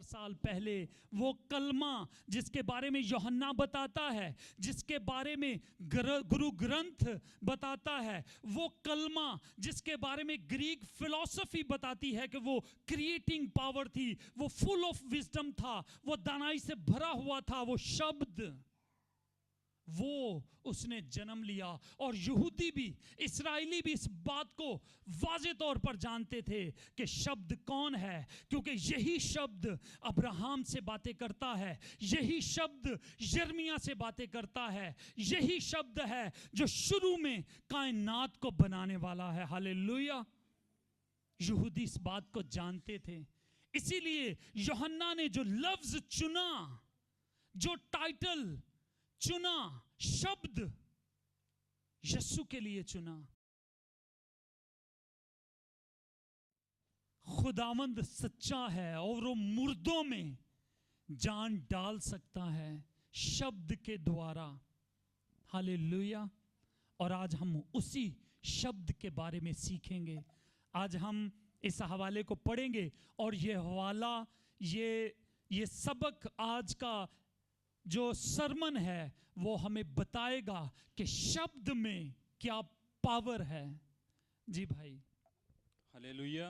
साल पहले वो कलमा जिसके बारे में यूहन्ना बताता है, जिसके बारे में गुरु ग्रंथ बताता है, वो कलमा जिसके बारे में ग्रीक फिलॉसफी बताती है कि वो क्रिएटिंग पावर थी, वो फुल ऑफ विजडम था, वो दानाई से भरा हुआ था, वो शब्द, वो उसने जन्म लिया। और यहूदी भी, इस्राएली भी इस बात को वाज़े तौर पर जानते थे कि शब्द कौन है, क्योंकि यही शब्द अब्राहम से बातें करता है, यही शब्द यिर्मयाह से बातें करता है, यही शब्द है जो शुरू में कायनात को बनाने वाला है। हालेलुया। यहूदी इस बात को जानते थे, इसीलिए यूहन्ना ने जो लफ्ज चुना, जो टाइटल चुना, शब्द यीशु के लिए चुना। खुदावंद सच्चा है और वो मुर्दों में जान डाल सकता है शब्द के द्वारा। हालेलुया। और आज हम उसी शब्द के बारे में सीखेंगे। आज हम इस हवाले को पढ़ेंगे और ये हवाला, ये सबक, आज का जो सरमन है वो हमें बताएगा कि शब्द में क्या पावर है। जी भाई। हालेलुया।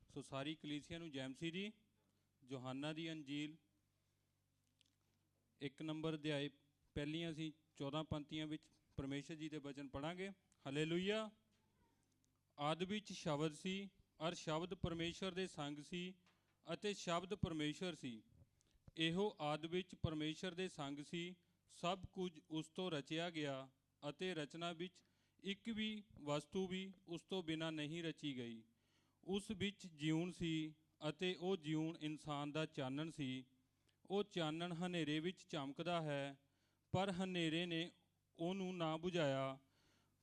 सो सारी कलीसिया ਨੂੰ ਜੈ ਮਸੀਹ ਜੀ। ਯੋਹੰਨਾ ਦੀ ਅੰਜੀਲ 1 ਨੰਬਰ ਅਧਿਆਇ ਪਹਿਲੀਆਂ ਅਸੀਂ 14 ਪੰਕਤੀਆਂ ਵਿੱਚ ਪਰਮੇਸ਼ਰ ਜੀ ਦੇ ਵਚਨ ਪੜਾਂਗੇ। ਹਾਲੇਲੂਇਆ। ਆਦਿ ਵਿੱਚ ਸ਼ਬਦ ਸੀ ਔਰ ਸ਼ਬਦ ਪਰਮੇਸ਼ਰ ਦੇ ਸੰਗ ਸੀ ਅਤੇ ਸ਼ਬਦ ਪਰਮੇਸ਼ਰ ਸੀ। ਇਹੋ ਆਦਿ ਵਿੱਚ ਪਰਮੇਸ਼ਰ ਦੇ ਸੰਗ ਸੀ। ਸਭ ਕੁਝ ਉਸ ਤੋਂ ਰਚਿਆ ਗਿਆ ਅਤੇ ਰਚਨਾ ਵਿੱਚ ਇੱਕ ਵੀ ਵਸਤੂ ਵੀ ਉਸ ਤੋਂ ਬਿਨਾਂ ਨਹੀਂ ਰਚੀ ਗਈ। ਉਸ ਵਿੱਚ ਜਿਊਣ ਸੀ ਅਤੇ ਉਹ ਜਿਊਣ ਇਨਸਾਨ ਦਾ ਚਾਨਣ ਸੀ। ਉਹ ਚਾਨਣ ਹਨੇਰੇ ਵਿੱਚ ਚਮਕਦਾ ਹੈ ਪਰ ਹਨੇਰੇ ਨੇ ਉਹਨੂੰ ਨਾ ਬੁਝਾਇਆ।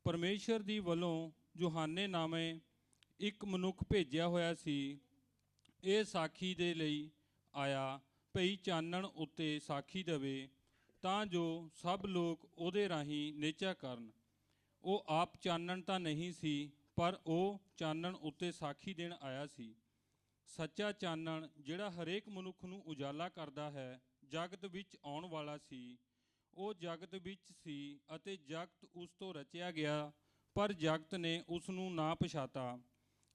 ਪਰਮੇਸ਼ਰ ਦੀ ਵੱਲੋਂ ਯੋਹਾਨੇ ਨਾਮੇ ਇੱਕ ਮਨੁੱਖ ਭੇਜਿਆ ਹੋਇਆ ਸੀ। ਇਹ ਸਾਖੀ ਦੇ ਲਈ ਆਇਆ ਭਈ ਚਾਨਣ ਉੱਤੇ ਸਾਖੀ ਦੇਵੇ ਤਾਂ ਜੋ ਸਭ ਲੋਕ ਉਹਦੇ ਰਾਹੀਂ ਨਿਹਚਾ ਕਰਨ। ਉਹ ਆਪ ਚਾਨਣ ਤਾਂ ਨਹੀਂ ਸੀ ਪਰ ਉਹ ਚਾਨਣ ਉੱਤੇ ਸਾਖੀ ਦੇਣ ਆਇਆ ਸੀ। ਸੱਚਾ ਚਾਨਣ ਜਿਹੜਾ ਹਰੇਕ ਮਨੁੱਖ ਨੂੰ ਉਜਾਲਾ ਕਰਦਾ ਹੈ ਜਗਤ ਵਿੱਚ ਆਉਣ ਵਾਲਾ ਸੀ। ਉਹ ਜਗਤ ਵਿੱਚ ਸੀ ਅਤੇ ਜਗਤ ਉਸ ਤੋਂ ਰਚਿਆ ਗਿਆ ਪਰ ਜਗਤ ਨੇ ਉਸ ਨੂੰ ਨਾ ਪਛਾਤਾ।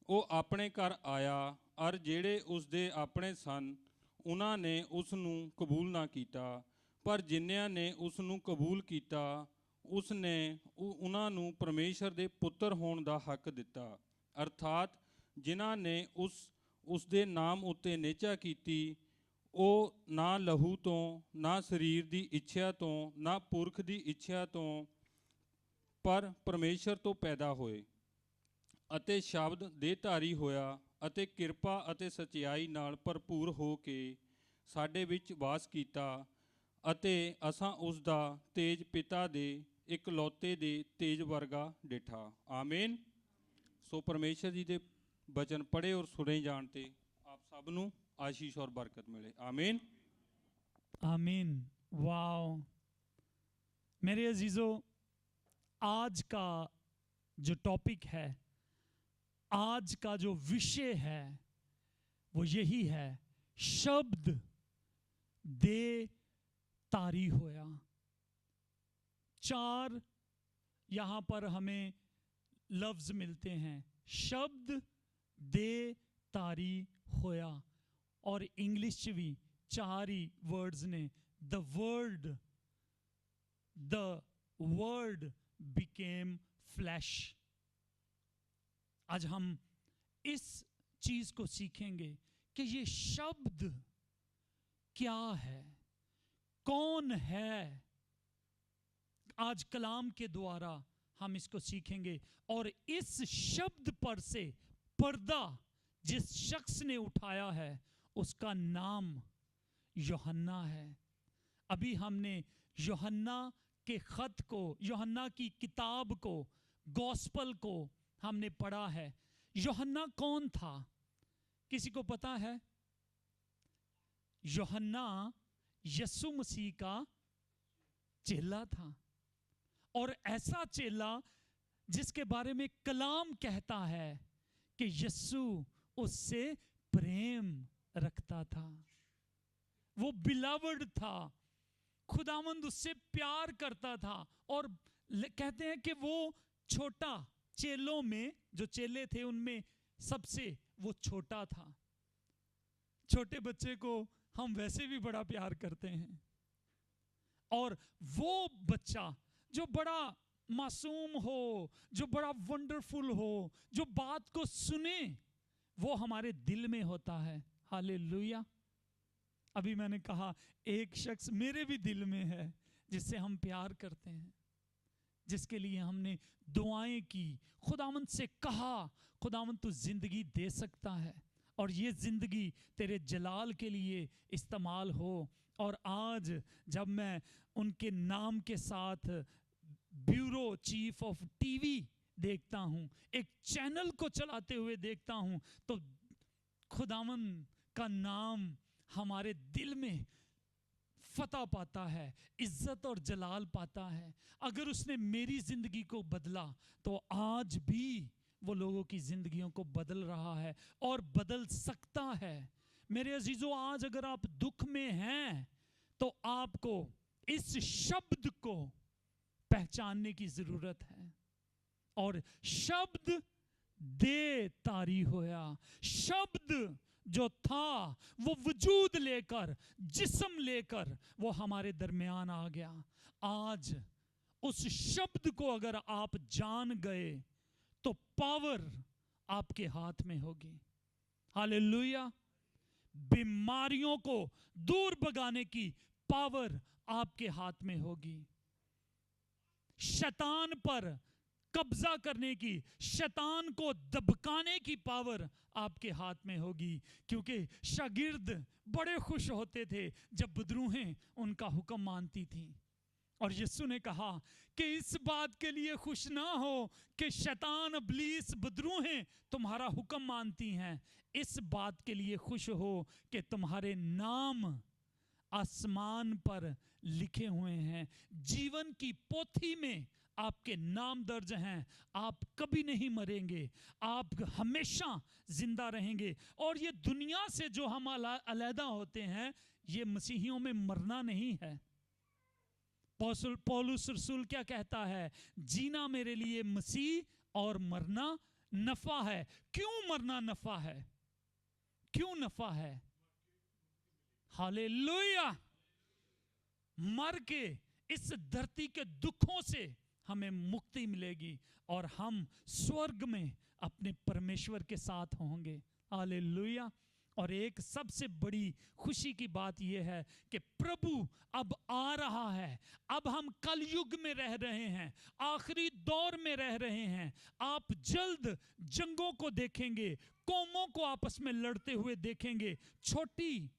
ਉਹ ਆਪਣੇ ਘਰ ਆਇਆ ਔਰ ਜਿਹੜੇ ਉਸ ਦੇ ਆਪਣੇ ਸਨ ਉਹਨਾਂ ਨੇ ਉਸ ਨੂੰ ਕਬੂਲ ਨਾ ਕੀਤਾ। ਪਰ ਜਿਨ੍ਹਾਂ ਨੇ ਉਸ ਨੂੰ ਕਬੂਲ ਕੀਤਾ ਉਸ ਨੇ ਉਹਨਾਂ ਨੂੰ ਪਰਮੇਸ਼ਰ ਦੇ ਪੁੱਤਰ ਹੋਣ ਦਾ ਹੱਕ ਦਿੱਤਾ, ਅਰਥਾਤ ਜਿਨ੍ਹਾਂ ਨੇ ਉਸ ਦੇ ਨਾਮ ਉੱਤੇ ਨਿਹਚਾ ਕੀਤੀ। ਉਹ ਨਾ ਲਹੂ ਤੋਂ, ਨਾ ਸਰੀਰ ਦੀ ਇੱਛਾ ਤੋਂ, ਨਾ ਪੁਰਖ ਦੀ ਇੱਛਾ ਤੋਂ, ਪਰ ਪਰਮੇਸ਼ਰ ਤੋਂ ਪੈਦਾ ਹੋਏ ਅਤੇ ਸ਼ਬਦ ਦੇਹਧਾਰੀ ਹੋਇਆ ਅਤੇ ਕਿਰਪਾ ਅਤੇ ਸਚਾਈ ਨਾਲ ਭਰਪੂਰ ਹੋ ਕੇ ਸਾਡੇ ਵਿੱਚ ਵਾਸ ਕੀਤਾ ਅਤੇ ਅਸਾਂ ਉਸ ਦਾ ਤੇਜ ਪਿਤਾ ਦੇ ਇਕਲੌਤੇ ਦੇ ਤੇਜ ਵਰਗਾ ਡਿਠਾ। ਆਮੀਨ। ਸੋ ਪਰਮੇਸ਼ਰ ਜੀ ਦੇ ਵਚਨ ਪੜ੍ਹੇ ਔਰ ਸੁਣੇ ਜਾਣ 'ਤੇ ਆਪ ਸਭ ਨੂੰ आशीष और बरकत मिले। आमीन आमीन। वाओ मेरे अजीजों, आज का जो टॉपिक है, आज का जो विषय है वो यही है, शब्द दे तारी होया। 4 यहाँ पर हमें लफ्ज मिलते हैं, शब्द दे तारी होया। और इंग्लिश च भी 4 ही वर्ड्स ने, द वर्ड बिकेम फ्लैश। आज हम इस चीज को सीखेंगे कि ये शब्द क्या है, कौन है। आज कलाम के द्वारा हम इसको सीखेंगे और इस शब्द पर से पर्दा जिस शख्स ने उठाया है उसका नाम यूहन्ना है। अभी हमने यूहन्ना के खत को, यूहन्ना की किताब को, गॉस्पल को हमने पढ़ा है। यूहन्ना कौन था, किसी को पता है? यूहन्ना यीशु मसीह का चेला था और ऐसा चेला जिसके बारे में कलाम कहता है कि यीशु उससे प्रेम रखता था। वो बिलवड था, खुदावंद उससे प्यार करता था। और कहते हैं कि वो छोटा, चेलों में जो चेले थे उनमें सबसे वो छोटा था। छोटे बच्चे को हम वैसे भी बड़ा प्यार करते हैं, और वो बच्चा जो बड़ा मासूम हो, जो बड़ा वंडरफुल हो, जो बात को सुने, वो हमारे दिल में होता है। हालेलुया। अभी मैंने कहा एक शख्स मेरे भी दिल में है जिससे हम प्यार करते हैं, जिसके लिए हमने दुआएं की, खुदावंद से कहा खुदावंद तू जिंदगी दे सकता है और ये जिंदगी तेरे जलाल के लिए इस्तेमाल हो। और आज जब मैं उनके नाम के साथ ब्यूरो चीफ ऑफ टीवी देखता हूँ, एक चैनल को चलाते हुए देखता हूँ, तो खुदावंद का नाम हमारे दिल में फतह पाता है, इज्जत और जलाल पाता है। अगर उसने मेरी जिंदगी को बदला तो आज भी वो लोगों की जिंदगियों को बदल रहा है और बदल सकता है। मेरे अजीजों, आज अगर आप दुख में हैं तो आपको इस शब्द को पहचानने की जरूरत है। और शब्द दे तारी होया, शब्द जो था वो वजूद लेकर, जिस्म लेकर वो हमारे दरमियान आ गया। आज उस शब्द को अगर आप जान गए तो पावर आपके हाथ में होगी। हालेलुया। बीमारियों को दूर भगाने की पावर आपके हाथ में होगी। शैतान पर कब्जा करने की, शैतान को दबकाने की पावर आपके हाथ में होगी। क्योंकि शागिर्द बड़े खुश होते थे जब बदरूहें उनका हुक्म मानती थी। और यीशु ने कहा कि इस बात के लिए खुश ना हो कि शैतान, इब्लीस, बदरूहें तुम्हारा हुक्म मानती हैं, इस बात के लिए खुश हो कि तुम्हारे नाम आसमान पर लिखे हुए हैं, जीवन की पोथी में आपके नाम दर्ज हैं। आप कभी नहीं मरेंगे, आप हमेशा जिंदा रहेंगे। और ये दुनिया से जो हम अलहदा होते हैं, ये मसीहियों में मरना नहीं है। पौलुस रसूल क्या कहता है? जीना मेरे लिए मसीह और मरना नफा है। क्यों मरना नफा है? क्यों नफा है? हालेलुया। मर के इस धरती के दुखों से हमें मुक्ति मिलेगी और हम स्वर्ग में अपने परमेश्वर के साथ होंगे। हालेलुया। और एक सबसे बड़ी खुशी की बात यह है कि प्रभु अब आ रहा है। अब हम कलयुग में रह रहे हैं, आखिरी दौर में रह रहे हैं। आप जल्द जंगों को देखेंगे, कौमों को आपस में लड़ते हुए देखेंगे। छोटी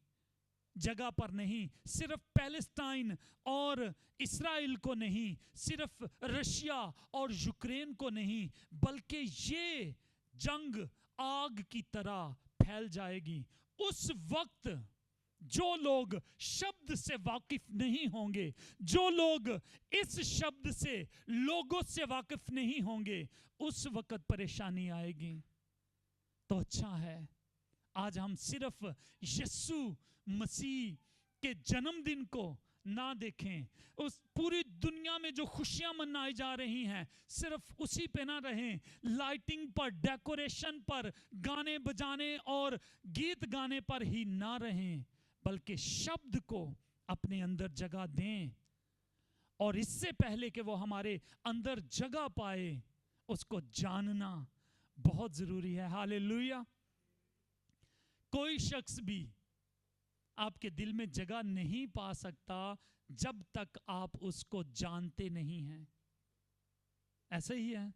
जगह पर नहीं, सिर्फ पैलेस्टाइन और इस्राएल को नहीं, सिर्फ रशिया और यूक्रेन को नहीं, बल्कि ये जंग आग की तरह फैल जाएगी। उस वक्त जो लोग शब्द से वाकिफ नहीं होंगे, जो लोग इस शब्द से, लोगों से वाकिफ नहीं होंगे, उस वक्त परेशानी आएगी। तो अच्छा है आज हम सिर्फ यीशु मसीह के जन्मदिन को ना देखें, उस पूरी दुनिया में जो खुशियां मनाई जा रही हैं सिर्फ उसी पे ना रहें, लाइटिंग पर, डेकोरेशन पर, गाने बजाने और गीत गाने पर ही ना रहें, बल्कि शब्द को अपने अंदर जगह दें। और इससे पहले कि वो हमारे अंदर जगह पाए, उसको जानना बहुत जरूरी है। हालेलुया। कोई शख्स भी आपके दिल में जगह नहीं पा सकता जब तक आप उसको जानते नहीं हैं। ऐसा ही है।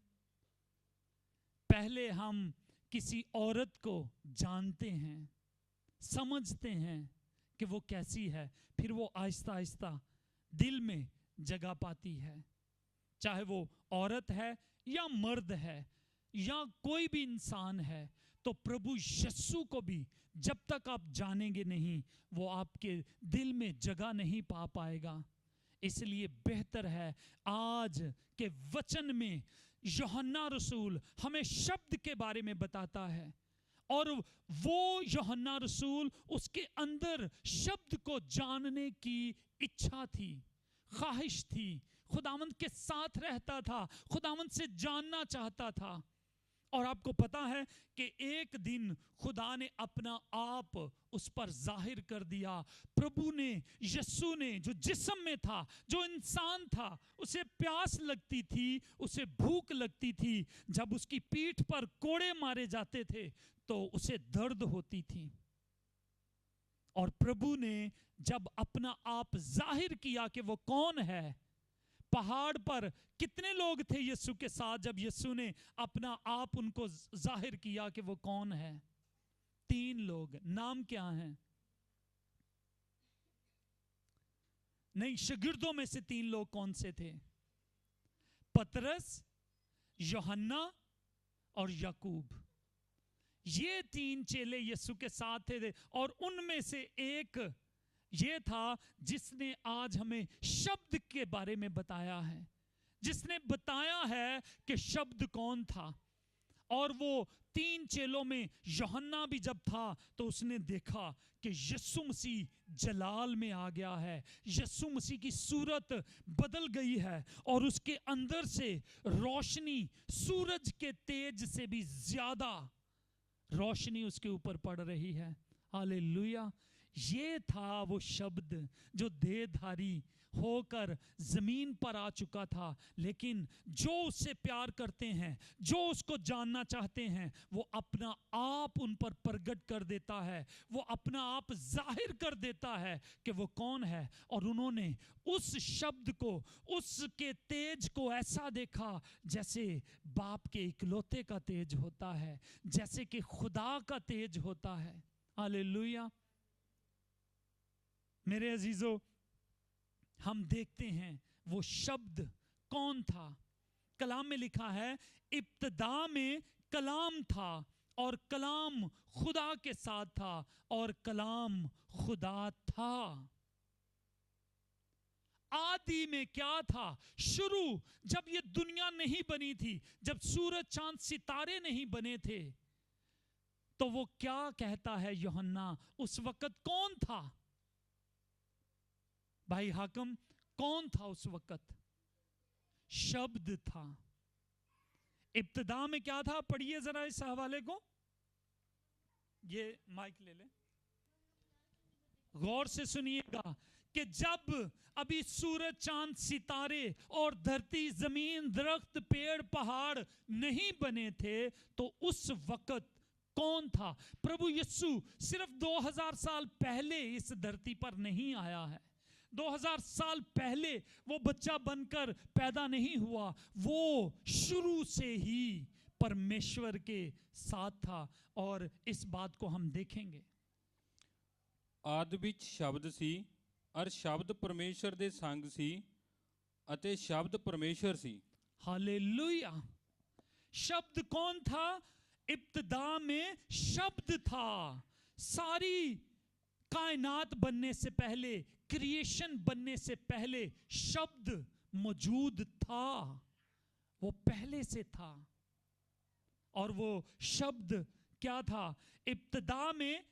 पहले हम किसी औरत को जानते हैं, समझते हैं कि वो कैसी है, फिर वो आहिस्ता आहिस्ता दिल में जगह पाती है। चाहे वो औरत है या मर्द है या कोई भी इंसान है, तो प्रभु यीशु को भी जब तक आप जानेंगे नहीं, वो आपके दिल में जगह नहीं पा पाएगा। इसलिए बेहतर है आज के वचन में यूहन्ना रसूल हमें शब्द के बारे में बताता है اور وہ यूहन्ना रसूल उसके अंदर शब्द को जानने की इच्छा थी, ख्वाहिश थी, खुदावंद के साथ रहता था, खुदावंद से जानना चाहता था। और आपको पता है कि एक दिन खुदा ने अपना आप उस पर जाहिर कर दिया। प्रभु ने, यीशु ने, जो जिस्म में था, जो इंसान था, उसे प्यास लगती थी, उसे भूख लगती थी। जब उसकी पीठ पर कोड़े मारे जाते थे तो उसे दर्द होती थी। और प्रभु ने जब अपना आप जाहिर किया कि वो कौन है, पहाड़ पर कितने लोग थे यीशु के साथ जब यीशु ने अपना आप उनको जाहिर किया कि वो कौन है? 3 लोग। नाम क्या हैं? नहीं, शागिर्दों में से 3 लोग कौन से थे? पतरस, यूहन्ना और याकूब। ये 3 चेले यीशु के साथ थे। और उनमें से एक ये था जिसने आज हमें शब्द के बारे में बताया है, जिसने बताया है कि शब्द कौन था। और वो 3 चेलों में यूहन्ना भी जब था तो उसने देखा कि यीशु मसीह जलाल में आ गया है, यीशु मसीह की सूरत बदल गई है और उसके अंदर से रोशनी सूरज के तेज से भी ज्यादा रोशनी उसके ऊपर पड़ रही है। हालेलुया। ये था वो शब्द जो देहधारी होकर जमीन पर आ चुका था। लेकिन जो उससे प्यार करते हैं, जो उसको जानना चाहते हैं, वो अपना आप उन पर प्रकट कर देता है, वो अपना आप जाहिर कर देता है कि वो कौन है। और उन्होंने उस शब्द को, उसके तेज को ऐसा देखा जैसे बाप के इकलौते का तेज होता है, जैसे कि खुदा का तेज होता है। हालेलुया। मेरे अजीजों, हम देखते हैं वो शब्द कौन था। कलाम में लिखा है, इब्तिदा में कलाम था और कलाम खुदा के साथ था और कलाम खुदा था। आदि में क्या था? शुरू, जब ये दुनिया नहीं बनी थी, जब सूरज चांद सितारे नहीं बने थे, तो वो क्या कहता है यूहन्ना? उस वक्त कौन था? भाई हाकम, कौन था उस वक्त? शब्द था। इब्तिदा में क्या था? पढ़िए जरा इस हवाले को। ये माइक ले ले, गौर से सुनिएगा कि जब अभी सूरज चांद सितारे और धरती जमीन दरख्त पेड़ पहाड़ नहीं बने थे, तो उस वक्त कौन था? प्रभु यीशु सिर्फ 2000 साल पहले इस धरती पर नहीं आया है। 2000 साल पहले वो बच्चा बनकर पैदा नहीं हुआ, वो शुरू से ही परमेश्वर के साथ था। और इस बात को हम देखेंगे। ਆਦਿ ਵਿੱਚ ਸ਼ਬਦ ਸੀ ਅਰ ਸ਼ਬਦ ਪਰਮੇਸ਼ਰ ਦੇ ਸੰਗ ਸੀ ਅਤੇ ਸ਼ਬਦ ਪਰਮੇਸ਼ਰ ਸੀ। हालेलुया। शब्द कौन था? इब्तिदा में शब्द था। सारी कायनात बनने से पहले, क्रिएशन बनने से पहले शब्द मौजूद था। वो पहले से था। और वो शब्द क्या था? इब्तिदा में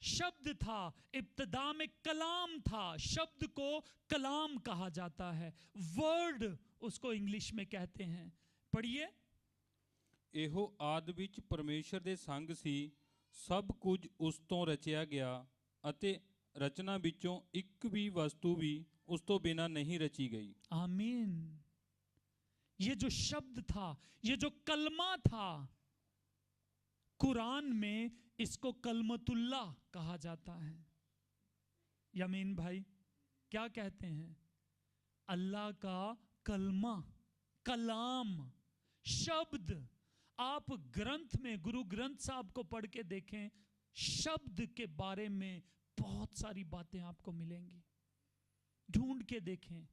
शब्द था, इब्तिदा में कलाम था। शब्द को कलाम कहा जाता है, वर्ड उसको इंग्लिश में कहते हैं। पढ़िए। ਇਹੋ ਆਦਿ ਵਿੱਚ ਪਰਮੇਸ਼ਰ ਦੇ ਸੰਗ ਸੀ, ਸਭ ਕੁਝ ਉਸ ਤੋਂ ਰਚਿਆ ਗਿਆ ਅਤੇ ਰਚਨਾ ਵਿੱਚੋਂ ਇੱਕ ਵੀ ਵਸਤੂ ਵੀ ਉਸ ਤੋਂ ਬਿਨਾਂ ਨਹੀਂ रची गई। आमीन। ये जो शब्द था, ये जो कलमा था, कुरान में इसको कलमतुल्लाह कहा जाता है। यमीन भाई क्या कहते हैं? अल्लाह का कलमा, कलाम, शब्द। आप ग्रंथ में, गुरु ग्रंथ साहब को पढ़ के देखें, शब्द के बारे में बहुत सारी बातें आपको मिलेंगी। ढूंढ के देखें,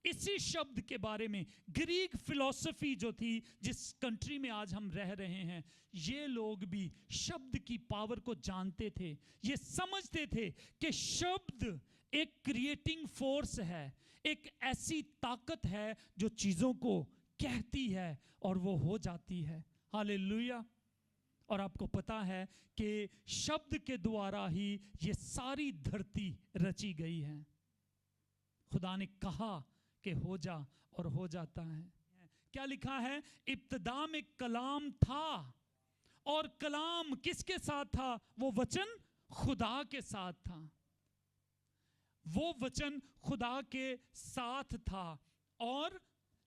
इसी शब्द के बारे में। ग्रीक फिलॉसफी जो थी, जिस कंट्री में आज हम रह रहे हैं, ये लोग भी शब्द की पावर को जानते थे। ये समझते थे कि शब्द एक क्रिएटिंग फोर्स है, एक ऐसी ताकत है जो चीजों को कहती है और वो हो जाती है। हालेलुया। और आपको पता है कि शब्द के द्वारा ही ये सारी धरती रची गई है। खुदा ने कहा कि हो जा और हो जाता है। क्या लिखा है? इब्तिदा में कलाम था, और कलाम किसके साथ था? वो वचन खुदा के साथ था। वो वचन खुदा के साथ था, और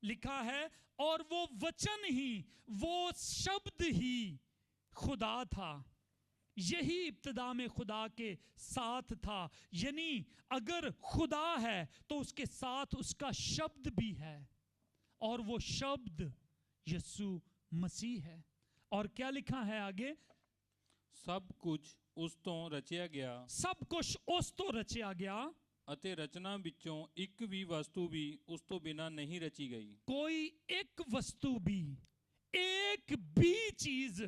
लिखा है और वो वचन ही, वो शब्द ही खुदा था। यही इब्तिदा में खुदा के साथ था। यानी अगर खुदा है तो उसके साथ उसका शब्द भी है, और वो शब्द यीशु मसीह है। और क्या लिखा है आगे? सब कुछ ਉਸ ਤੋਂ ਰਚਿਆ ਗਿਆ सब कुछ उस तो रचा गया, ਅਤੇ ਰਚਨਾ ਵਿੱਚੋਂ ਇੱਕ ਵੀ ਵਸਤੂ ਵੀ ਉਸ ਤੋਂ ਬਿਨਾਂ ਨਹੀਂ ਰਚੀ ਗਈ। कोई एक वस्तु भी, एक भी चीज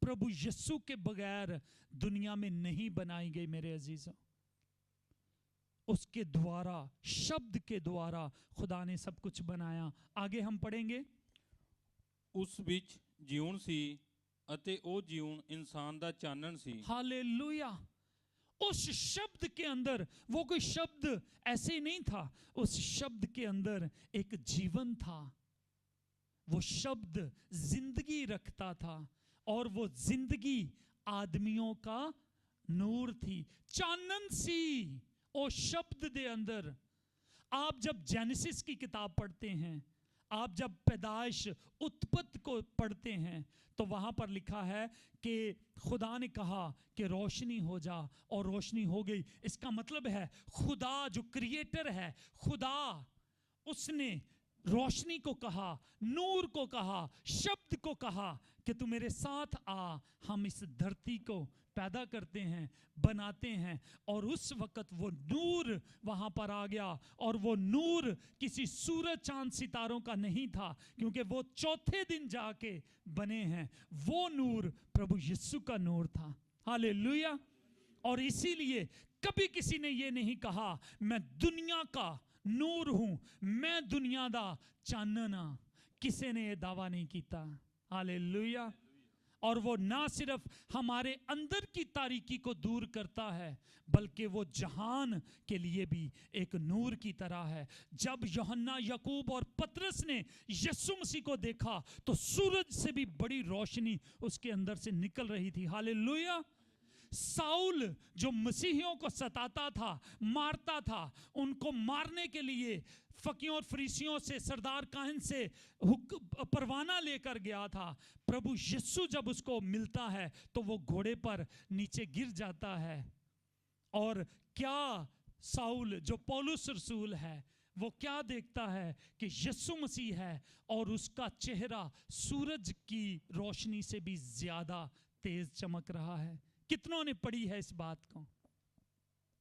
प्रभु यीशु के बगैर दुनिया में नहीं बनाई गई मेरे अजीजों। उसके द्वारा, शब्द के द्वारा खुदा ने सब कुछ बनाया। आगे हम पढ़ेंगे। ਉਸ ਵਿੱਚ ਜਿਉਣ ਸੀ ਅਤੇ ਉਹ ਜਿਉਣ ਇਨਸਾਨ ਦਾ ਚਾਨਣ ਸੀ। हालेलुया। उस शब्द के अंदर, वो कोई शब्द ऐसे ही नहीं था, उस शब्द के अंदर एक जीवन था। वो शब्द जिंदगी रखता था, और वो जिंदगी आदमियों का नूर थी। चानन सी ओ शब्द दे अंदर। आप जब जेनेसिस की किताब पढ़ते हैं, आप जब पैदाइश उत्पत्ति को पढ़ते हैं, तो वहां पर लिखा है कि खुदा ने कहा कि रोशनी हो जा, और रोशनी हो गई। इसका मतलब है खुदा जो क्रिएटर है, खुदा उसने रोशनी को कहा, नूर को कहा, शब्द को कहा कि तू मेरे साथ आ, हम इस धरती को पैदा करते हैं, बनाते हैं। और उस वक्त वो नूर वहां पर आ गया, और वो नूर किसी सूरज चांद सितारों का नहीं था, क्योंकि वो चौथे दिन जाके बने हैं। वो नूर प्रभु यीशु का नूर था। हालेलुया। और इसीलिए कभी किसी ने ये नहीं कहा मैं दुनिया का नूर हूं, मैं दुनिया दा चानना। किसी ने ये दावा नहीं किया। हालेलुया। और वो ना सिर्फ हमारे अंदर की तारीकी को दूर करता है, बल्कि वो जहान के लिए भी एक नूर की तरह है। जब यूहन्ना, याकूब और पतरस ने यीशु मसीह को देखा, तो सूरज से भी बड़ी रोशनी उसके अंदर से निकल रही थी। हालेलुया। साउल जो मसीहियों को सताता था, मारता था, उनको मारने के लिए फकीरों और फरीसियों से, सरदार काहन से परवाना लेकर गया था। प्रभु यीशु जब उसको मिलता है तो वो घोड़े पर नीचे गिर जाता है। और क्या साउल जो पौलुस रसूल है, वो क्या देखता है कि यीशु मसीह है, और उसका चेहरा सूरज की रोशनी से भी ज्यादा तेज चमक रहा है। कितनों ने पढ़ी है इस बात को?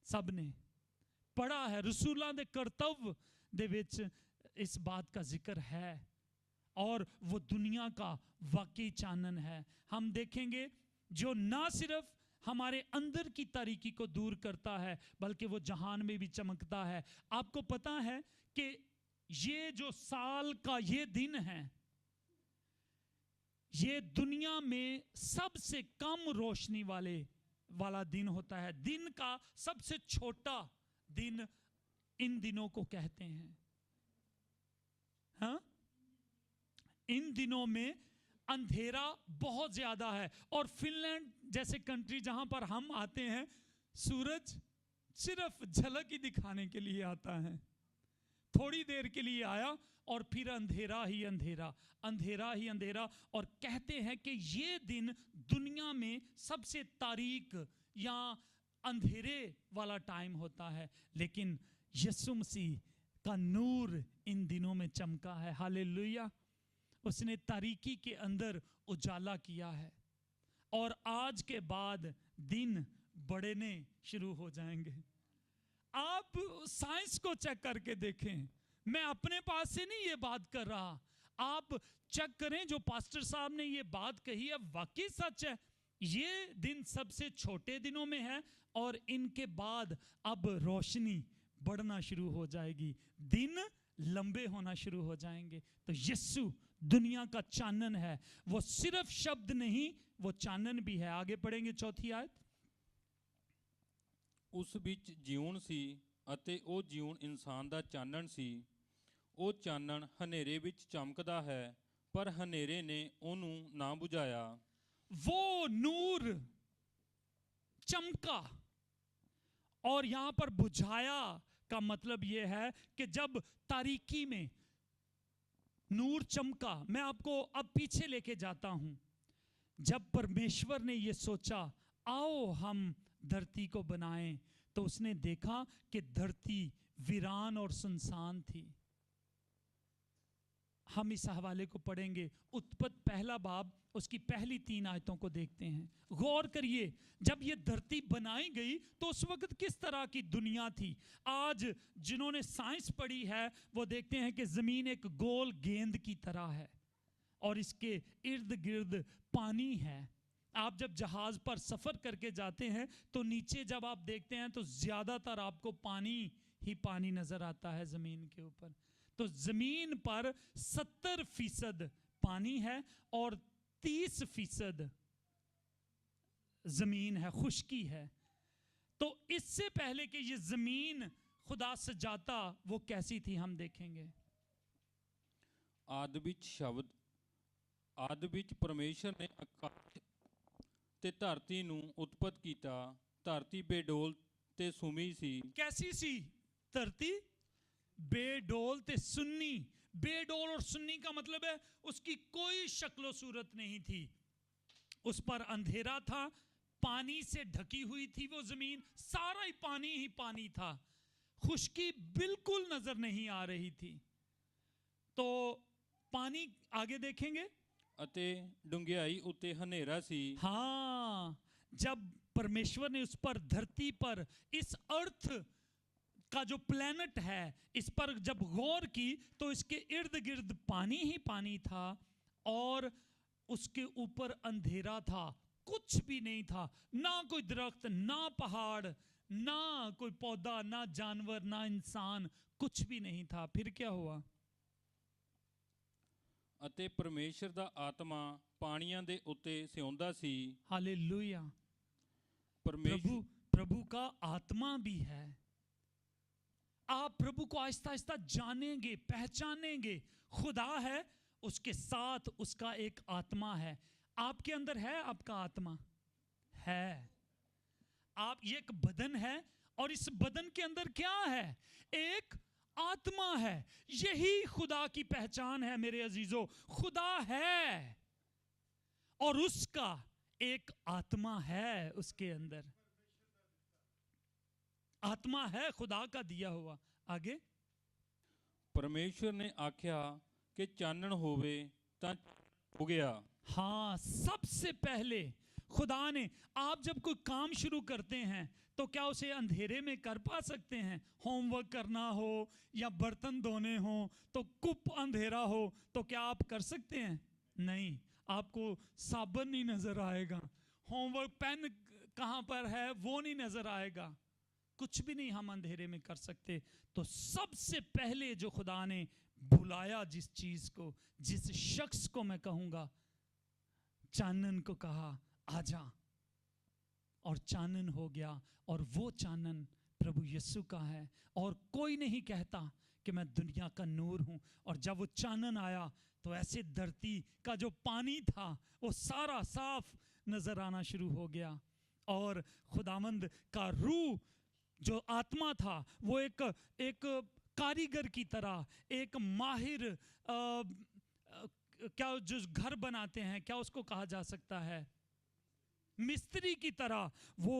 सब ने पढ़ा है। रसूलां दे कर्तव्य दे विच इस बात का जिक्र है, और वो दुनिया का वाकई चानन है। हम देखेंगे जो ना सिर्फ हमारे अंदर की तारीकी को दूर करता है, बल्कि वो जहान में भी चमकता है। आपको पता है कि ये जो साल का ये दिन है, ये दुनिया में सबसे कम रोशनी वाला दिन होता है। दिन का सबसे छोटा दिन इन दिनों को कहते हैं। हाँ? इन दिनों में अंधेरा बहुत ज्यादा है, और फिनलैंड जैसे कंट्री जहां पर हम आते हैं, सूरज सिर्फ झलक ही दिखाने के लिए आता है। थोड़ी देर के लिए आया और फिर अंधेरा ही अंधेरा, अंधेरा ही अंधेरा। और कहते हैं कि ये दिन दुनिया में सबसे तारीक या अंधेरे वाला टाइम होता है, लेकिन यीशु मसीह का नूर इन दिनों में चमका है। हालेलुया। उसने तारीकी के अंदर उजाला किया है, और आज के बाद दिन बढ़ने शुरू हो जाएंगे। आप साइंस को चेक करके देखें, मैं अपने पास से नहीं ये बात कर रहा, आप चेक करें। जो पास्टर साहब ने ये बात कही है वाकई सच है। ये दिन सबसे छोटे दिनों में है, और इनके बाद अब रोशनी बढ़ना शुरू हो जाएगी, दिन लंबे होना शुरू हो जाएंगे। तो यीशु दुनिया का चानन है। वो सिर्फ शब्द नहीं, वो चानन भी है। आगे पढ़ेंगे 4 आयत। ਉਸ ਵਿੱਚ ਜਿਉਣ ਸੀ ਅਤੇ ਉਹ ਜਿਉਣ ਇਨਸਾਨ ਦਾ ਚਾਨਣ ਸੀ। ਉਹ ਚਾਨਣ ਹਨੇਰੇ ਵਿੱਚ ਚਮਕਦਾ ਹੈ, ਪਰ ਹਨੇਰੇ ਨੇ ਉਹਨੂੰ ਨਾ ਬੁਝਾਇਆ। वो नूर चमका, और यहां पर बुझाया का मतलब यह है कि जब तारीकी में नूर चमका, मैं आपको अब पीछे लेके जाता हूं। जब परमेश्वर ने यह सोचा आओ हम धरती को बनाएं, तो उसने देखा कि धरती वीरान और सुनसान थी। हम इस हवाले को पढ़ेंगे, उत्पत्ति पहला बाब उसकी पहली 3 आयतों को देखते हैं। गौर करिए, जब ये धरती बनाई गई तो उस वक्त किस तरह की दुनिया थी। आज जिन्होंने साइंस पढ़ी है वो देखते हैं कि ज़मीन एक गोल गेंद की तरह है और इसके इर्द गिर्द पानी है। आप जब जहाज पर सफ़र करके जाते हैं तो नीचे जब आप देखते हैं तो ज़्यादातर आपको पानी ही पानी नज़र आता है ज़मीन के ऊपर। तो ज़मीन पर 70% पानी है और 30% ज़मीन है, खुश्की है। तो इससे पहले कि ये ज़मीन खुदा सजाता वो कैसी थी हम देखेंगे। ਆਦਿ ਵਿੱਚ ਪਰਮੇਸ਼ਰ ਨੇ ਆਕਾਸ਼ ਤੇ ਧਰਤੀ ਨੂੰ ਉਤਪਤ ਕੀਤਾ। ਧਰਤੀ ਬੇਡੋਲ ਤੇ ਸੁਮੀ ਸੀ। कैसी सी धरती? बेडोल ते सुन्नी। बेडोल और सुन्नी का मतलब है उसकी कोई शक्लो सूरत नहीं थी। उस पर अंधेरा था, पानी से ढकी हुई थी वो जमीन, सारा ही पानी था। खुश्की बिल्कुल नजर नहीं आ रही थी। तो पानी आगे देखेंगे। ਅਤੇ ਡੁੰਗਿਆਈ ਉੱਤੇ ਹਨੇਰਾ ਸੀ। हाँ, जब परमेश्वर ने उस पर धरती पर इस अर्थ का जो प्लैनेट है इस पर जब गौर की तो इसके इर्द गिर्द पानी ही पानी था और उसके ऊपर अंधेरा था, कुछ भी नहीं था। ना कोई दरख्त, ना पहाड़, ना कोई पौधा, ना जानवर, ना इंसान, कुछ भी नहीं था। फिर क्या हुआ? ਅਤੇ ਪਰਮੇਸ਼ਰ ਦਾ ਆਤਮਾ ਪਾਣੀਆਂ ਦੇ ਉੱਤੇ ਸਿਉਂਦਾ ਸੀ। हालेलुया। परमेश्वर प्रभु का आत्मा भी है। आप प्रभु को आहिस्ता आहिस्ता जानेंगे, पहचानेंगे। खुदा है, उसके साथ उसका एक आत्मा है। आपके अंदर है आपका आत्मा है। आप, ये एक बदन है और इस बदन के अंदर क्या है? एक आत्मा है। यही खुदा की पहचान है मेरे अजीजों। खुदा है और उसका एक आत्मा है, उसके अंदर आत्मा है खुदा का दिया हुआ। आगे, ਪਰਮੇਸ਼ਰ ਨੇ ਆਖਿਆ ਕਿ ਚਾਨਣ ਹੋਵੇ ਤਾਂ ਹੋ ਗਿਆ। हाँ, सबसे पहले खुदा ने, आप जब कोई काम शुरू करते हैं तो क्या उसे अंधेरे में कर पा सकते हैं? होमवर्क करना हो या बर्तन धोने हो तो कुप अंधेरा हो तो क्या आप कर सकते हैं? नहीं, आपको साबुन नहीं नजर आएगा, होमवर्क पेन कहाँ पर है वो नहीं नजर आएगा, कुछ भी नहीं हम अंधेरे में कर सकते। तो सबसे पहले जो खुदा ने बुलाया जिस चीज को, जिस शख्स को मैं कहूंगा, चानन को कहा आजा, और चानन हो गया। और वो चानन प्रभु यीशु का है। और कोई नहीं कहता कि मैं दुनिया का नूर हूं। और जब वो चानन आया तो ऐसे धरती का जो पानी था वो सारा साफ नजर आना शुरू हो गया। और खुदावंद का रूह जो आत्मा था वो एक कारीगर की तरह, एक माहिर क्या जो घर बनाते हैं, क्या उसको कहा जा सकता है, मिस्त्री की तरह वो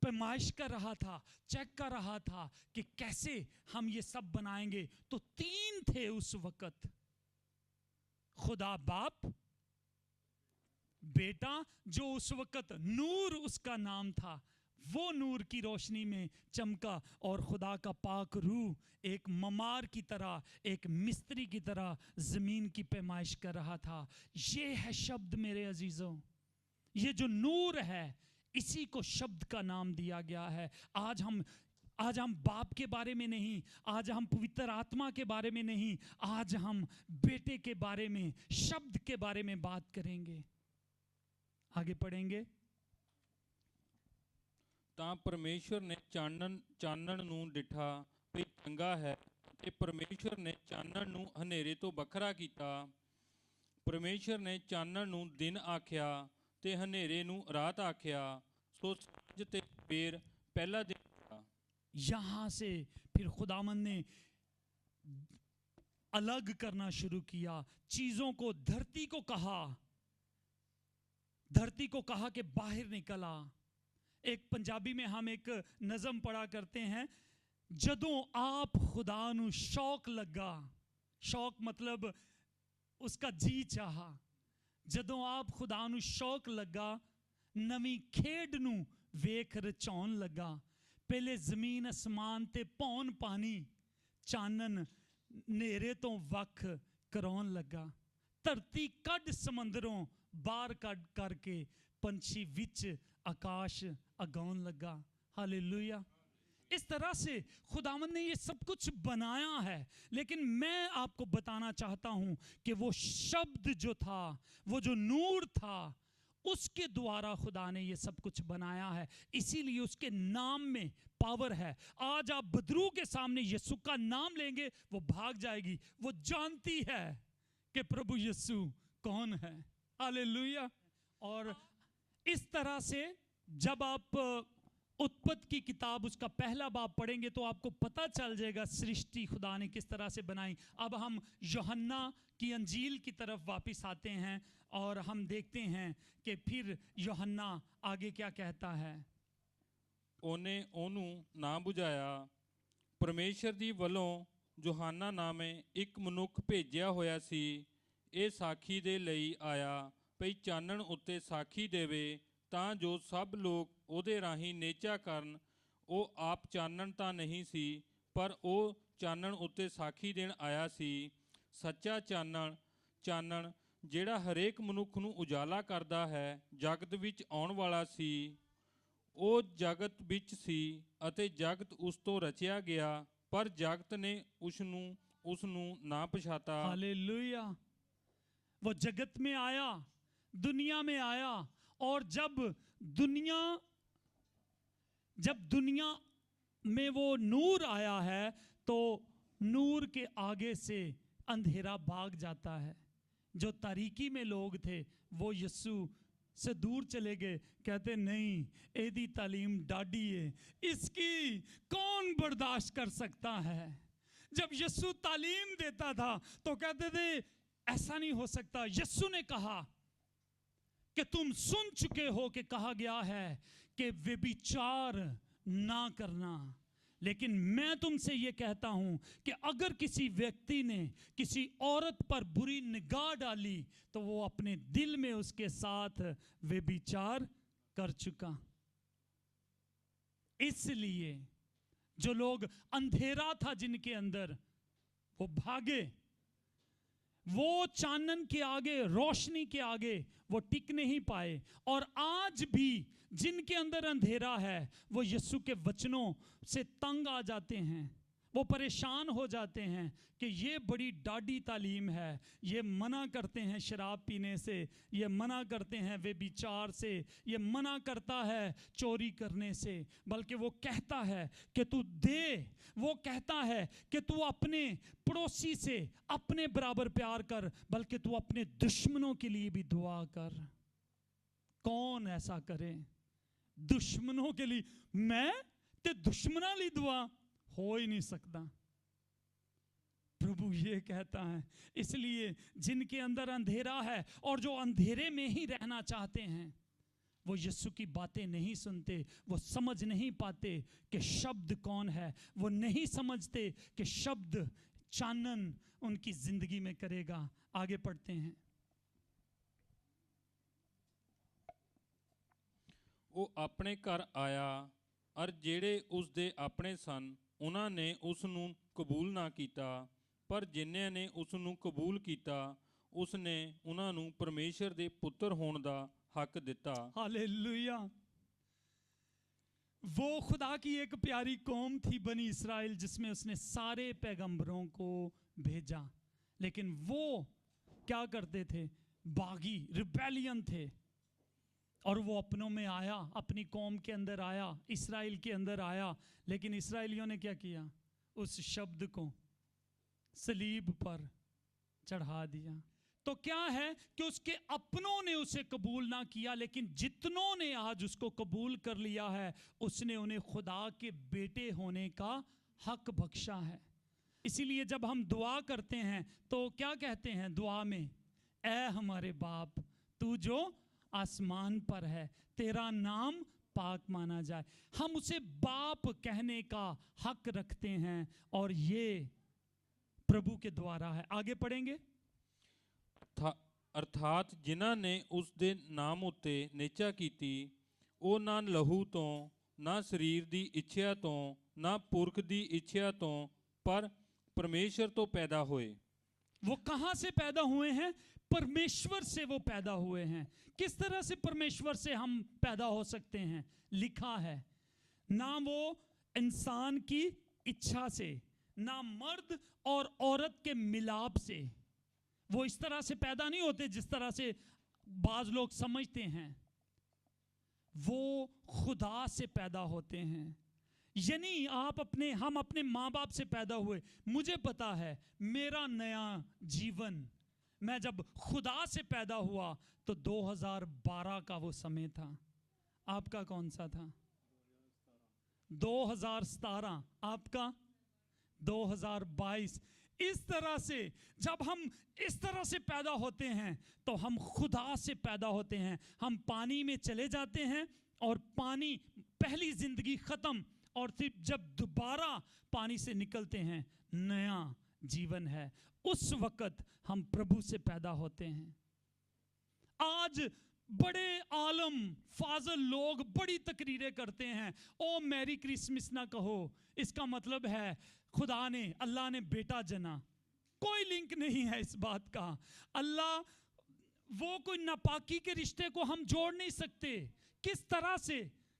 पैमाइश कर रहा था, चेक कर रहा था कि कैसे हम ये सब बनाएंगे। तो 3 थे उस वक्त, खुदा बाप, बेटा जो उस वक्त नूर उसका नाम था, वो नूर की रोशनी में चमका। और खुदा का पाक रूह एक ममार की तरह, एक मिस्त्री की तरह जमीन की पैमाइश कर रहा था। ये है शब्द मेरे अजीजों, ये जो नूर है इसी को शब्द का नाम दिया गया है। आज हम आज हम बाप के बारे में नहीं, आज हम पवित्र आत्मा के बारे में नहीं, आज हम बेटे के बारे में, शब्द के बारे में बात करेंगे। आगे पढ़ेंगे। ਤਾਂ ਪਰਮੇਸ਼ਰ ਨੇ ਚਾਨਣ ਨੂੰ ਡਿਠਾ ਵੀ ਚੰਗਾ ਹੈ, ਤੇ ਪਰਮੇਸ਼ਰ ਨੇ ਚਾਨਣ ਨੂੰ ਹਨੇਰੇ ਤੋਂ ਵੱਖਰਾ ਕੀਤਾ। ਪਰਮੇਸ਼ਰ ਨੇ ਚਾਨਣ ਨੂੰ ਦਿਨ ਆਖਿਆ ਤੇ ਹਨੇਰੇ ਨੂੰ ਰਾਤ ਆਖਿਆ। ਸੋ ਸਾਂਝ ਤੇ ਸਵੇਰ ਪਹਿਲਾ ਦਿਨ। यहां से फिर खुदावंद ने अलग करना शुरू किया चीजों को। धरती को कहा कि बाहर निकला। एक पंजाबी में हम एक नज़म पढ़ा करते हैं, जदों आप खुदा नू शौक लगा, शौक मतलब उसका जी चाहा, जदों आप खुदा नू शौक लगा, नवी खेड नू वेख रचाउन लगा। पहले जमीन आसमान ते पौन पानी चानन नेरे तो वख कराउन लगा। धरती कड समंदरों बाहर कड करके पंछी विच आकाश अगाउन लगा। हालेलुया। इस तरह से खुदावंद ने ये सब कुछ बनाया है। लेकिन मैं आपको बताना चाहता हूं कि वो शब्द जो था, वो जो नूर था, उसके द्वारा खुदा ने ये सब कुछ बनाया है। इसीलिए उसके नाम में पावर है। आज आप बदरू के सामने यीशु का नाम लेंगे, वो भाग जाएगी। वो जानती है कि प्रभु यीशु कौन है। हालेलुया। और इस तरह से जब आप उत्पत्ति की किताब उसका पहला बाब पढ़ेंगे तो आपको पता चल जाएगा सृष्टि खुदा ने किस तरह से बनाई। अब हम यूहन्ना की अंजील की तरफ वापस आते हैं और हम देखते हैं कि फिर यूहन्ना आगे क्या कहता है। ਉਹਨੇ ਉਹਨੂੰ ਨਾ ਬੁਝਾਇਆ। ਪਰਮੇਸ਼ਰ ਦੀ ਵੱਲੋਂ ਯੋਹਾਨਾ ਨਾਮੇ ਇੱਕ ਮਨੁੱਖ ਭੇਜਿਆ ਹੋਇਆ ਸੀ। ਇਹ ਸਾਖੀ ਦੇ ਲਈ ਆਇਆ ਭਈ ਚਾਨਣ ਉੱਤੇ ਸਾਖੀ ਦੇਵੇ, ਤਾਂ ਜੋ ਸਭ ਲੋਕ ਉਹਦੇ ਰਾਹੀਂ ਨੇਚਾ ਕਰਨ। ਉਹ ਆਪ ਚਾਨਣ ਤਾਂ ਨਹੀਂ ਸੀ, ਪਰ ਉਹ ਚਾਨਣ ਉੱਤੇ ਸਾਖੀ ਦੇਣ ਆਇਆ ਸੀ। ਸੱਚਾ ਚਾਨਣ ਜਿਹੜਾ ਹਰੇਕ ਮਨੁੱਖ ਨੂੰ ਉਜਾਲਾ ਕਰਦਾ ਹੈ, ਜਗਤ ਵਿੱਚ ਆਉਣ ਵਾਲਾ ਸੀ। ਉਹ ਜਗਤ ਵਿੱਚ ਸੀ ਅਤੇ ਜਗਤ ਉਸ ਤੋਂ ਰਚਿਆ ਗਿਆ, ਪਰ ਜਗਤ ਨੇ ਉਸ ਨੂੰ ਨਾ ਪਛਾਤਾ। हालेलुया। वो जगत में आया, दुनिया में आया, और जब दुनिया में वो नूर आया है तो नूर के आगे से अंधेरा भाग जाता है। जो तारीकी में लोग थे वो यीशु से दूर चले गए, कहते नहीं एदी तालीम डाडी है, इसकी कौन बर्दाश्त कर सकता है। जब यीशु तालीम देता था तो कहते थे ऐसा नहीं हो सकता। यीशु ने कहा कि तुम सुन चुके हो कि कहा गया है कि व्यभिचार ना करना, लेकिन मैं तुमसे ये कहता हूं कि अगर किसी व्यक्ति ने किसी औरत पर बुरी निगाह डाली तो वो अपने दिल में उसके साथ व्यभिचार कर चुका। इसलिए जो लोग अंधेरा था जिनके अंदर, वो भागे। वो चानन के आगे, रोशनी के आगे वो टिक नहीं पाए। और आज भी जिनके अंदर अंधेरा है वो यीशु के वचनों से तंग आ जाते हैं, वो परेशान हो जाते हैं कि ये बड़ी डाढ़ी तालीम है। ये मना करते हैं शराब पीने से, ये मना करते हैं व्यभिचार से, ये मना करता है चोरी करने से, बल्कि वो कहता है कि तू दे। वो कहता है कि तू अपने पड़ोसी से अपने बराबर प्यार कर, बल्कि तू अपने दुश्मनों के लिए भी दुआ कर। कौन ऐसा करे? दुश्मनों के लिए मैं ते दुश्मना ली दुआ हो ही नहीं सकता। प्रभु ये कहता है। इसलिए जिनके अंदर अंधेरा है और जो अंधेरे में ही रहना चाहते हैं, वो यीशु की बातें नहीं सुनते, वो समझ नहीं पाते कि शब्द कौन है, वो नहीं समझते कि शब्द चानन उनकी जिंदगी में करेगा। आगे पढ़ते हैं। ਉਹ ਆਪਣੇ ਘਰ ਆਇਆ ਅਰ ਜਿਹੜੇ ਉਸ ਦੇ ਆਪਣੇ ਸਨ ਉਹਨਾਂ ਨੇ ਉਸ ਨੂੰ ਕਬੂਲ ਨਾ ਕੀਤਾ, ਪਰ ਜਿਨ੍ਹਾਂ ਨੇ ਉਸ ਨੂੰ ਕਬੂਲ ਕੀਤਾ ਉਸ ਨੇ ਉਹਨਾਂ ਨੂੰ ਪਰਮੇਸ਼ਰ ਦੇ ਪੁੱਤਰ ਹੋਣ ਦਾ ਹੱਕ ਦਿੱਤਾ। हालेलुया। वो खुदा की एक प्यारी कौम थी बनी इसराइल, जिसमें उसने सारे पैगंबरों को भेजा, लेकिन वो क्या करते थे? बागी, रिबेलियन थे। और वो अपनों में आया, अपनी कौम के अंदर आया, इसराइल के अंदर आया, लेकिन इसराइलियों ने क्या किया? उस शब्द को सलीब पर चढ़ा दिया। तो क्या है कि उसके अपनों ने उसे कबूल ना किया, लेकिन जितनों ने आज उसको कबूल कर लिया है, उसने उन्हें खुदा के बेटे होने का हक बख्शा है। इसीलिए जब हम दुआ करते हैं तो क्या कहते हैं दुआ में? ऐ हमारे बाप, तू जो आसमान पर है, तेरा नाम पाक माना जाए। हम उसे बाप कहने का हक रखते हैं, और ये प्रभु के द्वारा है। आगे पढ़ेंगे। ਅਰਥਾਤ ਜਿਨ੍ਹਾਂ ਨੇ ਉਸ ਦੇ ਨਾਮ ਉੱਤੇ ਨਿਹਚਾ ਕੀਤੀ, ਉਹ ਨਾ ਲਹੂ ਤੋਂ, ਨਾ ਸਰੀਰ ਦੀ ਇੱਛਾ ਤੋਂ, ਨਾ ਪੁਰਖ ਦੀ ਇੱਛਾ ਤੋਂ, ਪਰ परमेश्वर तो पैदा हुए। वो कहां से पैदा हुए हैं? परमेश्वर से वो पैदा हुए हैं। किस तरह से परमेश्वर से हम पैदा हो सकते हैं? लिखा है, ना वो इंसान की इच्छा से, ना मर्द और औरत के मिलाप से। वो इस तरह से पैदा नहीं होते जिस तरह से बाज लोग समझते हैं। वो खुदा से पैदा होते हैं। यानी हम अपने माँ बाप से पैदा हुए। मुझे पता है मेरा नया जीवन, मैं जब खुदा से पैदा हुआ तो 2012 का वो समय था। आपका कौन सा था? 2017। आपका 2022। इस तरह से जब हम इस तरह से पैदा होते हैं तो हम खुदा से पैदा होते हैं। हम पानी में चले जाते हैं और पानी, पहली जिंदगी खत्म, और फिर जब दोबारा पानी से निकलते हैं नया जीवन है। उस वक्त हम प्रभु से पैदा होते हैं। आज बड़े आलम फाजल लोग बड़ी तकरीरें करते हैं, ओ मैरी क्रिसमस ना कहो, इसका मतलब है खुदा ने, अल्लाह ने बेटा जना। कोई लिंक नहीं है इस बात का। अल्लाह, वो कोई नापाकी के रिश्ते को हम जोड़ नहीं सकते। किस तरह से?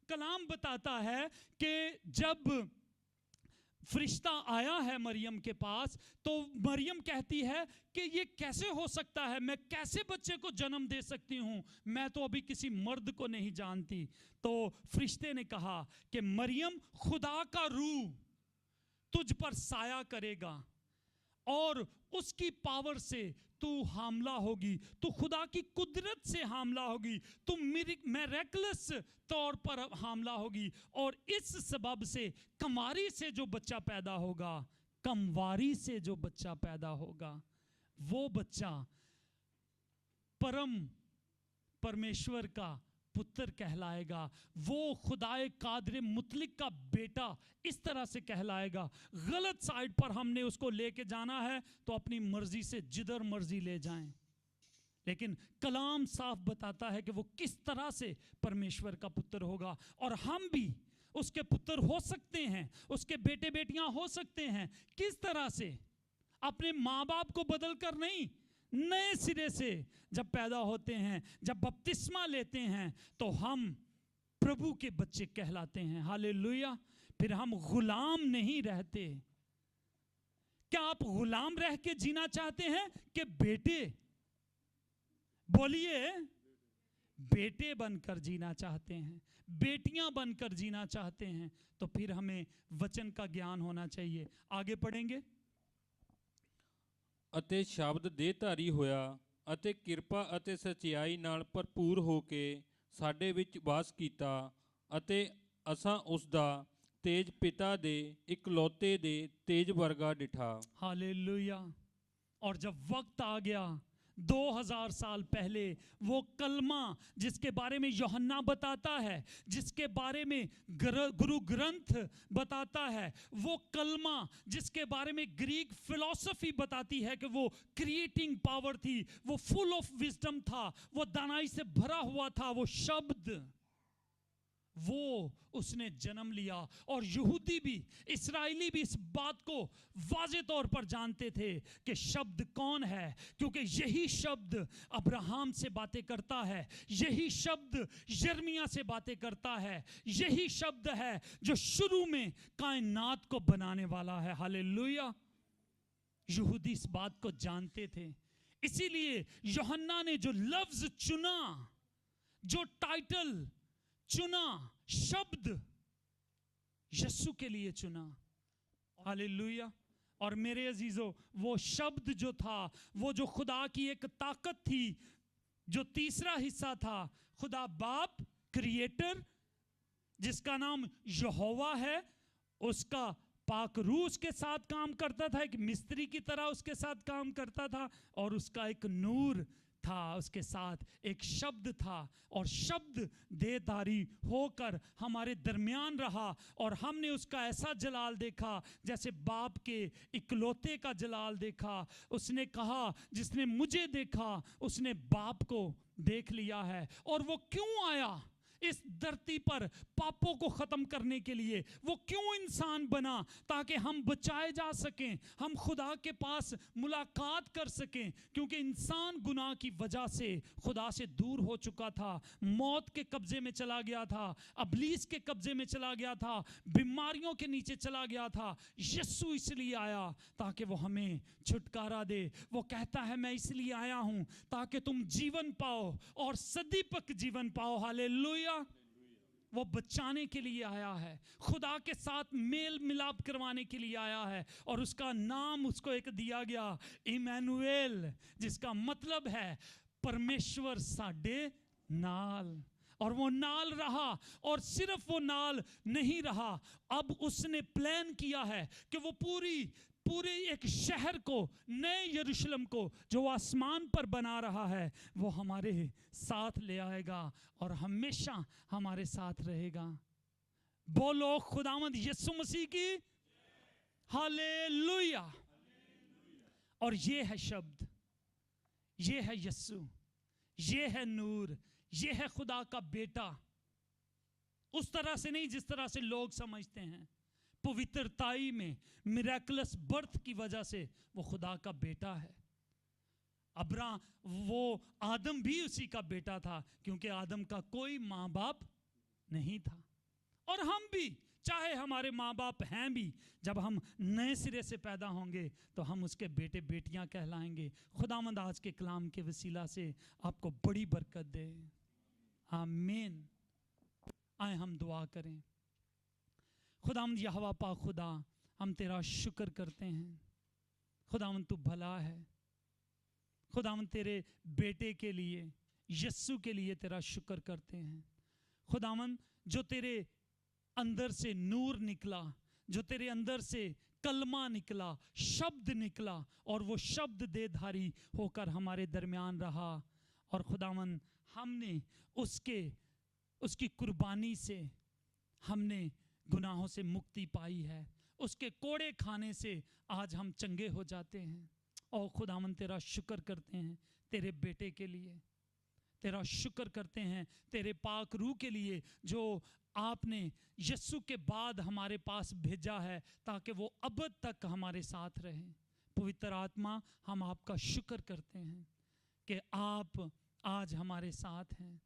कलाम बताता है कि जब फरिश्ता आया है मरियम के पास, तो मरियम कहती है कि ये कैसे हो सकता है, मैं कैसे बच्चे को जन्म दे सकती हूँ, मैं तो अभी किसी मर्द को नहीं जानती। तो फरिश्ते ने कहा कि मरियम, खुदा का रूह तुझ पर साया करेगा और उसकी पावर से तू हामला होगी, तू खुदा की कुदरत से हामला होगी, तू मिरेकलस तौर पर हामला होगी, और इस सबब से कमारी से जो बच्चा पैदा होगा, कमवारी से जो बच्चा पैदा होगा, वो बच्चा परम परमेश्वर का पुत्र कहलाएगा। वो खुदाए कादिर मुतलिक का बेटा इस तरह से कहलाएगा। गलत साइड पर हमने उसको लेके जाना है तो अपनी मर्जी से जिधर मर्जी ले जाएं, लेकिन कलाम साफ बताता है कि वो किस तरह से परमेश्वर का पुत्र होगा। और हम भी उसके पुत्र हो सकते हैं, उसके बेटे बेटियां हो सकते हैं। किस तरह से? अपने माँ बाप को बदल कर नहीं, नए सिरे से जब पैदा होते हैं, जब बपतिस्मा लेते हैं, तो हम प्रभु के बच्चे कहलाते हैं। हालेलुया। फिर हम गुलाम नहीं रहते। क्या आप गुलाम रह के जीना चाहते हैं कि बेटे? बोलिए, बेटे बनकर जीना चाहते हैं, बेटियां बनकर जीना चाहते हैं, तो फिर हमें वचन का ज्ञान होना चाहिए। आगे पढ़ेंगे। ਅਤੇ ਸ਼ਬਦ ਦੇਹਧਾਰੀ ਹੋਇਆ ਅਤੇ ਕਿਰਪਾ ਅਤੇ ਸਚਾਈ ਨਾਲ ਭਰਪੂਰ ਹੋ ਕੇ ਸਾਡੇ ਵਿੱਚ ਵਾਸ ਕੀਤਾ, ਅਤੇ ਅਸਾਂ ਉਸ ਦਾ ਤੇਜ ਪਿਤਾ ਦੇ ਇਕਲੌਤੇ ਦੇ ਤੇਜ ਵਰਗਾ ਡਿਠਾ। हालेलुया। और जब वक्त आ गया 2000 साल पहले, वो कलमा जिसके बारे में यूहन्ना बताता है, जिसके बारे में गुरु ग्रंथ बताता है, वो कलमा जिसके बारे में ग्रीक फिलॉसफी बताती है कि वो क्रिएटिंग पावर थी, वो फुल ऑफ विजडम था, वो दानाई से भरा हुआ था, वो शब्द, वो उसने जन्म लिया। और यहूदी भी, इस्राएली भी इस बात को वाज़े तौर पर जानते थे कि शब्द कौन है, क्योंकि यही शब्द अब्राहम से बातें करता है, यही शब्द यिर्मयाह से बातें करता है, यही शब्द है जो शुरू में कायनात को बनाने वाला है। हालेलुया। यहूदी इस बात को जानते थे, इसीलिए यूहन्ना ने जो लफ्ज चुना, जो टाइटल चुना, शब्द यीशु के लिए चुना। हालेलुया। और मेरे अजीजों, वो शब्द जो था, वो जो खुदा की एक ताकत थी, जो तीसरा हिस्सा था, खुदा बाप क्रिएटर जिसका नाम यहोवा है, उसका पाक रूह उसके साथ काम करता था, एक मिस्त्री की तरह उसके साथ काम करता था, और उसका एक नूर था, उसके साथ एक शब्द था, और शब्द देहधारी होकर हमारे दरमियान रहा, और हमने उसका ऐसा जलाल देखा जैसे बाप के इकलौते का जलाल देखा। उसने कहा, जिसने मुझे देखा उसने बाप को देख लिया है। और वो क्यों आया इस धरती पर? पापों को खत्म करने के लिए। वो क्यों इंसान बना? ताकि हम बचाए जा सकें, हम खुदा के पास मुलाकात कर सकें, क्योंकि इंसान गुनाह की वजह से खुदा से दूर हो चुका था, मौत के कब्जे में चला गया था, अबलीस के कब्जे में चला गया था, बीमारियों के नीचे चला गया था। यीशु इसलिए आया ताकि वो हमें छुटकारा दे। वो कहता है, मैं इसलिए आया हूं ताकि तुम जीवन पाओ और सदीपक जीवन पाओ। हालेलुया। वो बचाने के लिए आया है, खुदा के साथ मेल मिलाप करवाने के लिए आया है, और उसका नाम उसको एक दिया गया, इमैनुएल, जिसका मतलब है परमेश्वर साडे नाल। और वो नाल रहा, और सिर्फ वो नाल नहीं रहा, अब उसने प्लान किया है कि वो पूरे एक शहर को, नए यरूशलेम को जो आसमान पर बना रहा है, वो हमारे साथ ले आएगा और हमेशा हमारे साथ रहेगा। बोलो खुदावंद यीशु मसीह की हालेलुया। और ये है शब्द, ये है यीशु, ये है नूर, ये है खुदा का बेटा। उस तरह से नहीं जिस तरह से लोग समझते हैं, पवित्रताई में, मिरेकलस बर्थ की वजह से वो खुदा का बेटा है। वो आदम भी उसी का बेटा था, क्योंकि आदम का कोई माँ बाप नहीं था। और हम भी, चाहे हमारे माँ बाप हैं भी, जब हम नए सिरे से पैदा होंगे तो हम उसके बेटे बेटियां कहलाएंगे। खुदावंद आज के कलाम के वसीला से आपको बड़ी बरकत दे। आमीन। आए हम दुआ करें। खुदावंद यहोवा पाक खुदा, हम तेरा शुक्र करते हैं। खुदावंद तू भला है। खुदावंद तेरे बेटे के लिए, यीशु के लिए तेरा शुक्र करते हैं। खुदावंद जो तेरे अंदर से नूर निकला, जो तेरे अंदर से कलमा निकला, शब्द निकला, और वो शब्द देहधारी होकर हमारे दरमियान रहा। और खुदावंद हमने उसकी कुर्बानी से हमने गुनाहों से मुक्ति पाई है। उसके कोड़े खाने से आज हम चंगे हो जाते हैं। और खुदावंद तेरा शुक्र करते हैं तेरे बेटे के लिए, तेरा शुक्र करते हैं तेरे पाक रूह के लिए, जो आपने यीशु के बाद हमारे पास भेजा है ताकि वो अब तक हमारे साथ रहे। पवित्र आत्मा, हम आपका शुक्र करते हैं कि आप आज हमारे साथ हैं।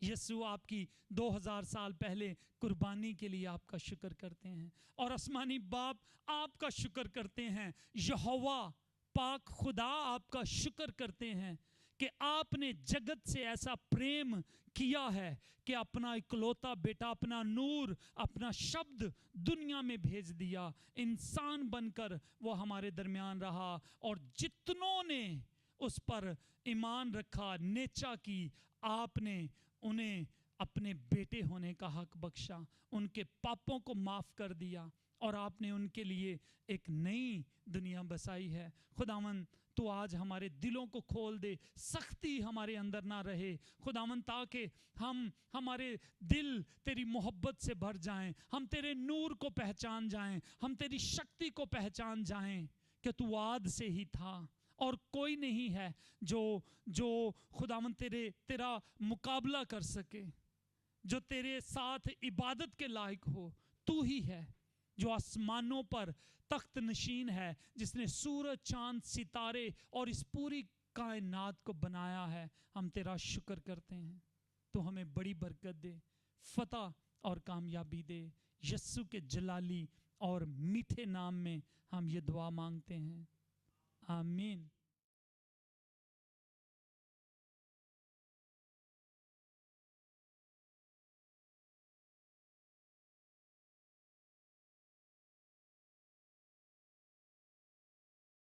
यीशु, आपकी 2000 साल पहले कुर्बानी के लिए आपका शुक्र करते हैं। और आसमानी बाप, आपका शुक्र करते हैं। यहोवा पाक खुदा, आपका शुक्र करते हैं कि आपने जगत से ऐसा प्रेम किया है कि अपना इकलौता बेटा, अपना नूर, अपना शब्द दुनिया में भेज दिया। इंसान बनकर वो हमारे दरमियान रहा, और जितनों ने उस पर ईमान रखा, नेचा की, आपने उन्हें अपने बेटे होने का हक बख्शा, उनके पापों को माफ़ कर दिया, और आपने उनके लिए एक नई दुनिया बसाई है। खुदावंद, तो आज हमारे दिलों को खोल दे, सख्ती हमारे अंदर ना रहे खुदावंद, ताकि हमारे दिल तेरी मोहब्बत से भर जाएं, हम तेरे नूर को पहचान जाएं, हम तेरी शक्ति को पहचान जाएं कि तू आद से ही था और कोई नहीं है जो खुदावंद तेरा मुकाबला कर सके। जो तेरे साथ इबादत के लायक हो, तू ही है जो आसमानों पर तख्त नशीन है, जिसने सूरज, चांद, सितारे और इस पूरी कायनात को बनाया है। हम तेरा शुक्र करते हैं। तो हमें बड़ी बरकत दे, फतह और कामयाबी दे। यस्सु के जलाली और मीठे नाम में हम ये दुआ मांगते हैं, आमीन।